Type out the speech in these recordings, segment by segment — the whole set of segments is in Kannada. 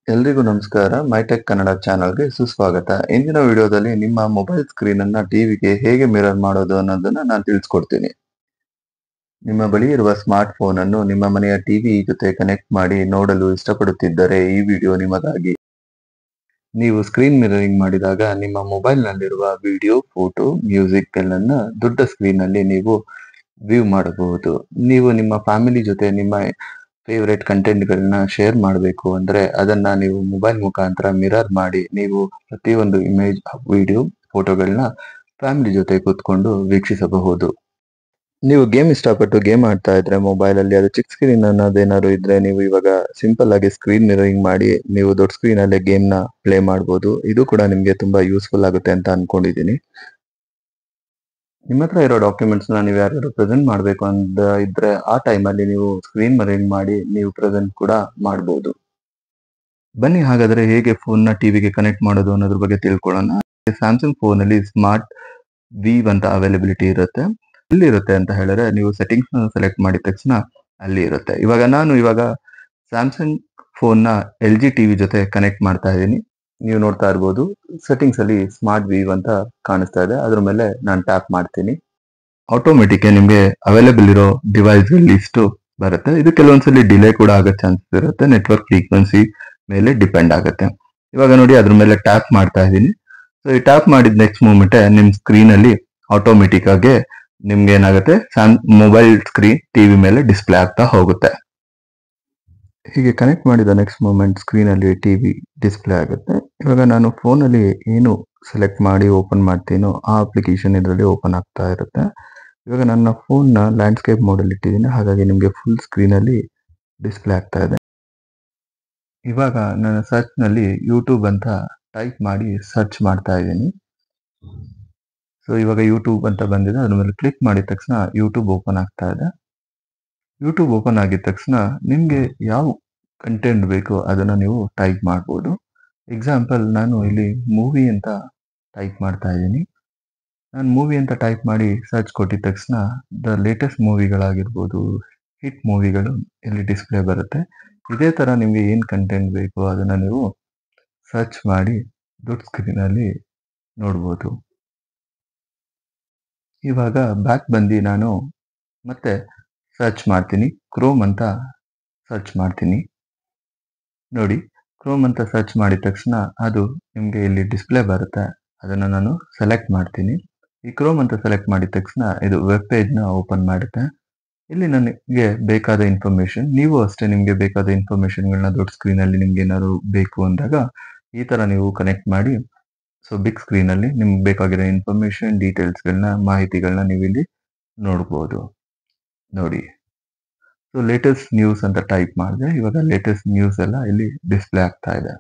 ಎಲ್ರಿಗೂ ನಮಸ್ಕಾರ. ಮೈಟೆಕ್ ಕನ್ನಡ ಚಾನಲ್‌ಗೆ ಸುಸ್ವಾಗತ. ಇಂದಿನ ವಿಡಿಯೋದಲ್ಲಿ ನಿಮ್ಮ ಮೊಬೈಲ್ ಸ್ಕ್ರೀನ್ ಅನ್ನ ಟಿವಿಗೆ ಹೇಗೆ ಮಿರರ್ ಮಾಡೋದು ಅನ್ನೋದನ್ನ ನಾನು ತಿಳಿಸ್ಕೊಡ್ತೀನಿ. ನಿಮ್ಮ ಬಳಿ ಇರುವ ಸ್ಮಾರ್ಟ್ ಫೋನ್ ಅನ್ನು ನಿಮ್ಮ ಮನೆಯ ಟಿವಿ ಜೊತೆ ಕನೆಕ್ಟ್ ಮಾಡಿ ನೋಡಲು ಇಷ್ಟಪಡುತ್ತಿದ್ದರೆ ಈ ವಿಡಿಯೋ ನಿಮಗಾಗಿ. ನೀವು ಸ್ಕ್ರೀನ್ ಮಿರರಿಂಗ್ ಮಾಡಿದಾಗ ನಿಮ್ಮ ಮೊಬೈಲ್‌ನಲ್ಲಿರುವ ವಿಡಿಯೋ, ಫೋಟೋ, ಮ್ಯೂಸಿಕ್ ಎಲ್ಲನ್ನ ದೊಡ್ಡ ಸ್ಕ್ರೀನ್‌ನಲ್ಲಿ ನೀವು ವ್ಯೂ ಮಾಡಬಹುದು. ನೀವು ನಿಮ್ಮ ಫ್ಯಾಮಿಲಿ ಜೊತೆ ನಿಮ್ಮ ಫೇವರೇಟ್ ಕಂಟೆಂಟ್‌ಗಳನ್ನ ಶೇರ್ ಮಾಡಬೇಕು ಅಂದ್ರೆ ಅದನ್ನ ನೀವು ಮೊಬೈಲ್ ಮುಖಾಂತರ ಮಿರರ್ ಮಾಡಿ ನೀವು ಪ್ರತಿಯೊಂದು ಇಮೇಜ್, ವಿಡಿಯೋ, ಫೋಟೋಗಳನ್ನ ಫ್ಯಾಮಿಲಿ ಜೊತೆ ಕೂತ್ಕೊಂಡು ವೀಕ್ಷಿಸಬಹುದು. ನೀವು ಗೇಮ್ ಇಷ್ಟಪಟ್ಟು ಗೇಮ್ ಆಡ್ತಾ ಇದ್ರೆ ಮೊಬೈಲಲ್ಲಿ ಅದು ಚಿಕ್ಕ ಸ್ಕ್ರೀನ್ ಅನ್ನೋದೇನಾದ್ರು ಇದ್ರೆ ನೀವು ಇವಾಗ ಸಿಂಪಲ್ ಆಗಿ ಸ್ಕ್ರೀನ್ ಮಿರರಿಂಗ್ ಮಾಡಿ ನೀವು ದೊಡ್ಡ ಸ್ಕ್ರೀನ್ ಅಲ್ಲೇ ಗೇಮ್‌ನ ಪ್ಲೇ ಮಾಡ್ಬೋದು. ಇದು ಕೂಡ ನಿಮ್ಗೆ ತುಂಬಾ ಯೂಸ್ಫುಲ್ ಆಗುತ್ತೆ ಅಂತ ಅನ್ಕೊಂಡಿದ್ದೀನಿ. ನಿಮ್ಮ ಹತ್ರ ಇರೋ ಡಾಕ್ಯುಮೆಂಟ್ಸ್‌ನ ನೀವು ಯಾರಿಗಾದ್ರು ಪ್ರೆಸೆಂಟ್ ಮಾಡ್ಬೇಕು ಅಂತ ಇದ್ರೆ ಆ ಟೈಮಲ್ಲಿ ನೀವು ಸ್ಕ್ರೀನ್ ಮಿರರಿಂಗ್ ಮಾಡಿ ನೀವು ಪ್ರೆಸೆಂಟ್ ಕೂಡ ಮಾಡ್ಬೋದು. ಬನ್ನಿ ಹಾಗಾದ್ರೆ ಹೇಗೆ ಫೋನ್ನ ಟಿವಿಗೆ ಕನೆಕ್ಟ್ ಮಾಡೋದು ಅನ್ನೋದ್ರ ಬಗ್ಗೆ ತಿಳ್ಕೊಳ್ಳೋಣ. ಸ್ಯಾಮ್ಸಂಗ್ ಫೋನಲ್ಲಿ ಸ್ಮಾರ್ಟ್ ವೀವ್ ಅಂತ ಅವೈಲಬಿಲಿಟಿ ಇರುತ್ತೆ. ಎಲ್ಲಿರುತ್ತೆ ಅಂತ ಹೇಳಿದ್ರೆ ನೀವು ಸೆಟ್ಟಿಂಗ್ಸ್‌ನ ಸೆಲೆಕ್ಟ್ ಮಾಡಿದ ತಕ್ಷಣ ಅಲ್ಲಿ ಇರುತ್ತೆ. ನಾನು ಸ್ಯಾಮ್ಸಂಗ್ ಫೋನ್ನ LG ಟಿವಿ ಜೊತೆ ಕನೆಕ್ಟ್ ಮಾಡ್ತಾ ಇದ್ದೀನಿ. ನೀವು ನೋಡ್ತಾ ಇರ್ಬೋದು ಸೆಟ್ಟಿಂಗ್ಸ್ ಅಲ್ಲಿ ಸ್ಮಾರ್ಟ್ ವೀವ್ ಅಂತ ಕಾಣಿಸ್ತಾ ಇದೆ. ಅದ್ರ ಮೇಲೆ ನಾನು ಟ್ಯಾಪ್ ಮಾಡ್ತೀನಿ. ಆಟೋಮೆಟಿಕ್ ನಿಮಗೆ ಅವೈಲೇಬಲ್ ಇರೋ ಡಿವೈಸ್ ಲಿಸ್ಟ್ ಬರುತ್ತೆ. ಇದು ಕೆಲವೊಂದ್ಸಲಿ ಡಿಲೇ ಕೂಡ ಆಗೋ ಚಾನ್ಸಸ್ ಇರುತ್ತೆ. ನೆಟ್ವರ್ಕ್ ಫ್ರೀಕ್ವೆನ್ಸಿ ಮೇಲೆ ಡಿಪೆಂಡ್ ಆಗುತ್ತೆ. ಇವಾಗ ನೋಡಿ ಅದ್ರ ಮೇಲೆ ಟ್ಯಾಪ್ ಮಾಡ್ತಾ ಇದ್ದೀನಿ. ಸೊ ಈ ಟ್ಯಾಪ್ ಮಾಡಿದ ನೆಕ್ಸ್ಟ್ ಮೂಮೆಂಟ್ ನಿಮ್ ಸ್ಕ್ರೀನ್ ಅಲ್ಲಿ ಆಟೋಮೆಟಿಕ್ ಆಗಿ ನಿಮ್ಗೆ ಏನಾಗುತ್ತೆ ಮೊಬೈಲ್ ಸ್ಕ್ರೀನ್ ಟಿವಿ ಮೇಲೆ ಡಿಸ್ಪ್ಲೇ ಆಗ್ತಾ ಹೋಗುತ್ತೆ. ಹೀಗೆ ಕನೆಕ್ಟ್ ಮಾಡಿದ ನೆಕ್ಸ್ಟ್ ಮೂಮೆಂಟ್ ಸ್ಕ್ರೀನ್ ಅಲ್ಲಿ ಟಿವಿ ಡಿಸ್ಪ್ಲೇ ಆಗುತ್ತೆ. ಇವಾಗ ನಾನು ಫೋನ್ ಅಲ್ಲಿ ಏನು ಸೆಲೆಕ್ಟ್ ಮಾಡಿ ಓಪನ್ ಮಾಡ್ತೀನೋ ಆ ಅಪ್ಲಿಕೇಶನ್ ಇದರಲ್ಲಿ ಓಪನ್ ಆಗ್ತಾ ಇರುತ್ತೆ. ಇವಾಗ ನನ್ನ ಫೋನ್ನ ಲ್ಯಾಂಡ್ಸ್ಕೇಪ್ ಮೋಡಲ್ಲಿ ಇಟ್ಟಿದ್ದೀನಿ, ಹಾಗಾಗಿ ನಿಮಗೆ ಫುಲ್ ಸ್ಕ್ರೀನ್ ಅಲ್ಲಿ ಡಿಸ್ಪ್ಲೇ ಆಗ್ತಾ ಇದೆ. ಇವಾಗ ನಾನು ಸರ್ಚ್ ನಲ್ಲಿ ಯೂಟ್ಯೂಬ್ ಅಂತ ಟೈಪ್ ಮಾಡಿ ಸರ್ಚ್ ಮಾಡ್ತಾ ಇದ್ದೀನಿ. ಸೊ ಇವಾಗ ಯೂಟ್ಯೂಬ್ ಅಂತ ಬಂದಿದೆ, ಅದ್ರ ಮೇಲೆ ಕ್ಲಿಕ್ ಮಾಡಿದ ತಕ್ಷಣ ಯೂಟ್ಯೂಬ್ ಓಪನ್ ಆಗ್ತಾ ಇದೆ. ಯೂಟ್ಯೂಬ್ ಓಪನ್ ಆಗಿದ ತಕ್ಷಣ ನಿಮಗೆ ಯಾವ ಕಂಟೆಂಟ್ ಬೇಕೋ ಅದನ್ನ ನೀವು ಟೈಪ್ ಮಾಡ್ಬೋದು. ಎಕ್ಸಾಂಪಲ್ ನಾನು ಇಲ್ಲಿ ಮೂವಿ ಅಂತ ಟೈಪ್ ಮಾಡ್ತಾ ಇದ್ದೀನಿ. ನಾನು ಮೂವಿ ಅಂತ ಟೈಪ್ ಮಾಡಿ ಸರ್ಚ್ ಕೊಟ್ಟಿದ ತಕ್ಷಣ ದ ಲೇಟೆಸ್ಟ್ ಮೂವಿಗಳಾಗಿರ್ಬೋದು, ಹಿಟ್ ಮೂವಿಗಳು ಇಲ್ಲಿ ಡಿಸ್ಪ್ಲೇ ಬರುತ್ತೆ. ಇದೇ ತರ ನಿಮಗೆ ಏನು ಕಂಟೆಂಟ್ ಬೇಕೋ ಅದನ್ನ ನೀವು ಸರ್ಚ್ ಮಾಡಿ ದೊಡ್ಡ ಸ್ಕ್ರೀನಲ್ಲಿ ನೋಡ್ಬೋದು. ಇವಾಗ ಬ್ಯಾಕ್ ಬಂದು ನಾನು ಮತ್ತೆ ಸರ್ಚ್ ಮಾಡ್ತೀನಿ. ಕ್ರೋಮ್ ಅಂತ ಸರ್ಚ್ ಮಾಡ್ತೀನಿ. ನೋಡಿ, ಕ್ರೋಮ್ ಅಂತ ಸರ್ಚ್ ಮಾಡಿದ ತಕ್ಷಣ ಅದು ನಿಮಗೆ ಇಲ್ಲಿ ಡಿಸ್ಪ್ಲೇ ಬರುತ್ತೆ. ಅದನ್ನ ನಾನು ಸೆಲೆಕ್ಟ್ ಮಾಡ್ತೀನಿ. ಈ ಕ್ರೋಮ್ ಅಂತ ಸೆಲೆಕ್ಟ್ ಮಾಡಿದ ತಕ್ಷಣ ಇದು ವೆಬ್ ಪೇಜ್ನ ಓಪನ್ ಮಾಡುತ್ತೆ. ಇಲ್ಲಿ ನನಗೆ ಬೇಕಾದ ಇನ್ಫಾರ್ಮೇಶನ್, ನೀವು ಅಷ್ಟೇ ನಿಮಗೆ ಬೇಕಾದ ಇನ್ಫಾರ್ಮೇಶನ್ಗಳನ್ನ ದೊಡ್ಡ ಸ್ಕ್ರೀನಲ್ಲಿ ನಿಮ್ಗೆ ಏನಾದ್ರು ಬೇಕು ಅಂದಾಗ ಈ ತರ ನೀವು ಕನೆಕ್ಟ್ ಮಾಡಿ ಸೊ ಬಿಗ್ ಸ್ಕ್ರೀನಲ್ಲಿ ನಿಮ್ಗೆ ಬೇಕಾಗಿರೋ ಇನ್ಫಾರ್ಮೇಶನ್, ಡೀಟೇಲ್ಸ್ಗಳನ್ನ, ಮಾಹಿತಿಗಳನ್ನ ನೀವು ಇಲ್ಲಿ ನೋಡ್ಬೋದು. ನೋಡಿ, ಸೊ ಲೇಟೆಸ್ಟ್ ನ್ಯೂಸ್ ಅಂತ ಟೈಪ್ ಮಾಡಿದ್ರೆ ಇವಾಗ ಲೇಟೆಸ್ಟ್ ನ್ಯೂಸ್ ಎಲ್ಲ ಇಲ್ಲಿ ಡಿಸ್ಪ್ಲೇ ಆಗ್ತಾ ಇದೆ.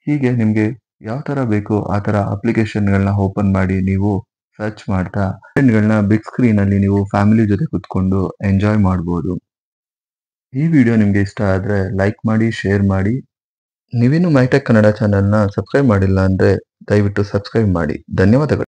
ಹೀಗೆ ನಿಮಗೆ ಯಾವ ತರ ಬೇಕೋ ಆ ತರ ಅಪ್ಲಿಕೇಶನ್ಗಳನ್ನ ಓಪನ್ ಮಾಡಿ ನೀವು ಸರ್ಚ್ ಮಾಡ್ತಾ ಕಂಟೆಂಟ್ಗಳನ್ನ ಬಿಗ್ ಸ್ಕ್ರೀನ್ ಅಲ್ಲಿ ನೀವು ಫ್ಯಾಮಿಲಿ ಜೊತೆ ಕುತ್ಕೊಂಡು ಎಂಜಾಯ್ ಮಾಡ್ಬೋದು. ಈ ವಿಡಿಯೋ ನಿಮ್ಗೆ ಇಷ್ಟ ಆದ್ರೆ ಲೈಕ್ ಮಾಡಿ, ಶೇರ್ ಮಾಡಿ. ನೀವಿನ್ನು ಮೈಟೆಕ್ ಕನ್ನಡ ಚಾನೆಲ್ನ ಸಬ್ಸ್ಕ್ರೈಬ್ ಮಾಡಿಲ್ಲ ಅಂದ್ರೆ ದಯವಿಟ್ಟು ಸಬ್ಸ್ಕ್ರೈಬ್ ಮಾಡಿ. ಧನ್ಯವಾದಗಳು.